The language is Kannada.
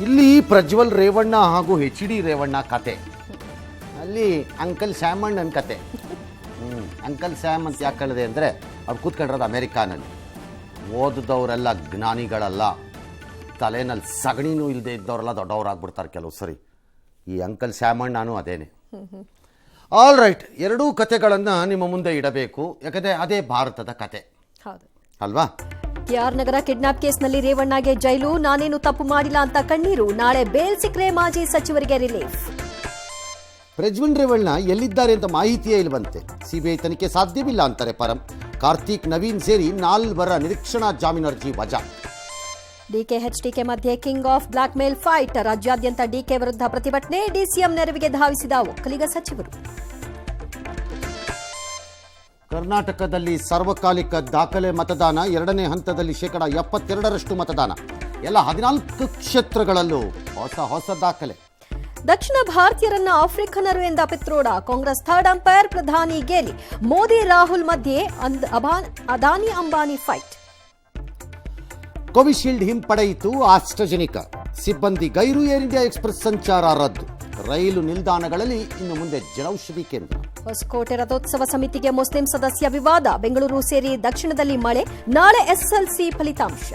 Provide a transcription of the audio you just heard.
ಇಲ್ಲಿ ಪ್ರಜ್ವಲ್ ರೇವಣ್ಣ ಹಾಗೂ HD ರೇವಣ್ಣ ಕತೆ, ಅಲ್ಲಿ ಅಂಕಲ್ ಸ್ಯಾಮ್ ನನ್ನ ಕತೆ. ಅಂಕಲ್ ಸ್ಯಾಮ್ ಅಂತ ಯಾಕೆ ಹೇಳಿದೆ ಅಂದರೆ ಅವ್ರು ಕೂತ್ಕೊಂಡಿರೋದು ಅಮೇರಿಕಾನಲ್ಲಿ. ಓದಿದವರೆಲ್ಲ ಜ್ಞಾನಿಗಳಲ್ಲ, ತಲೆನಲ್ಲಿ ಸಗಣಿನೂ ಇಲ್ಲದೆ ಇದ್ದವರೆಲ್ಲ ದೊಡ್ಡವರಾಗ್ಬಿಡ್ತಾರೆ ಕೆಲವು ಸರಿ. ಈ ಅಂಕಲ್ ಸ್ಯಾಮಣ್ಣ ನಾನು ಅದೇನೆ. ಆಲ್ ರೈಟ್, ಎರಡೂ ಕತೆಗಳನ್ನು ನಿಮ್ಮ ಮುಂದೆ ಇಡಬೇಕು, ಯಾಕಂದರೆ ಅದೇ ಭಾರತದ ಕತೆ ಅಲ್ವಾ. TR ನಗರ ಕಿಡ್ನಾಪ್ ಕೇಸ್ನಲ್ಲಿ ರೇವಣ್ಣಗೆ ಜೈಲು, ನಾನೇನು ತಪ್ಪು ಮಾಡಿಲ್ಲ ಅಂತ ಕಣ್ಣೀರು, ನಾಳೆ ಬೇಲ್ ಸಿಕ್ಕರೆ ಮಾಜಿ ಸಚಿವರಿಗೆ ರಿಲೀಫ್. ಪ್ರಜ್ವಲ್ ರೇವಣ್ಣ ಎಲ್ಲಿದ್ದಾರೆ ಅಂತ ಮಾಹಿತಿಯೇ ಇಲ್ವಂತೆ, CBI ತನಿಖೆ ಸಾಧ್ಯವಿಲ್ಲ ಅಂತಾರೆ ಪರಂ. ಕಾರ್ತಿಕ್, ನವೀನ್ ಸೇರಿ 4 ನಿರೀಕ್ಷಣಾ ಜಾಮೀನು ಅರ್ಜಿ ವಜಾ. DK HDK ಮಧ್ಯೆ king of blackmail fight, ರಾಜ್ಯಾದ್ಯಂತ DK ವಿರುದ್ಧ ಪ್ರತಿಭಟನೆ, DCM ನೆರವಿಗೆ ಧಾವಿಸಿದ ಒಕ್ಕಲಿಗ ಸಚಿವರು. ಕರ್ನಾಟಕದಲ್ಲಿ ಸಾರ್ವಕಾಲಿಕ ದಾಖಲೆ ಮತದಾನ, 2ನೇ ಹಂತದಲ್ಲಿ 72% ಮತದಾನ, ಎಲ್ಲ 14 ಕ್ಷೇತ್ರಗಳಲ್ಲೂ ಹೊಸ ದಾಖಲೆ. ದಕ್ಷಿಣ ಭಾರತೀಯರನ್ನ ಆಫ್ರಿಕನ್ನರು ಎಂದ ಪಿತ್ರೋಡ, ಕಾಂಗ್ರೆಸ್ ಥರ್ಡ್ ಅಂಪೈರ್, ಪ್ರಧಾನಿ ಗೇಲಿ, ಮೋದಿ ರಾಹುಲ್ ಮಧ್ಯೆ ಅದಾನಿ ಅಂಬಾನಿ ಫೈಟ್. ಕೋವಿಶೀಲ್ಡ್ ಹಿಂಪಡೆಯಿತು ಆಸ್ಟ್ರಾಜೆನಿಕಾ, ಸಿಬ್ಬಂದಿ ಗೈರು, ಏರ್ ಇಂಡಿಯಾ ಎಕ್ಸ್ಪ್ರೆಸ್ ಸಂಚಾರ ರದ್ದು, ರೈಲು ನಿಲ್ದಾಣಗಳಲ್ಲಿ ಇನ್ನು ಮುಂದೆ ಜನೌಷಧಿ ಕೇಂದ್ರ. ಹೊಸಕೋಟೆ ರಥೋತ್ಸವ ಸಮಿತಿಗೆ ಮುಸ್ಲಿಂ ಸದಸ್ಯ ವಿವಾದ, ಬೆಂಗಳೂರು ಸೇರಿ ದಕ್ಷಿಣದಲ್ಲಿ ಮಳೆ, ನಾಳೆ SSLC ಫಲಿತಾಂಶ.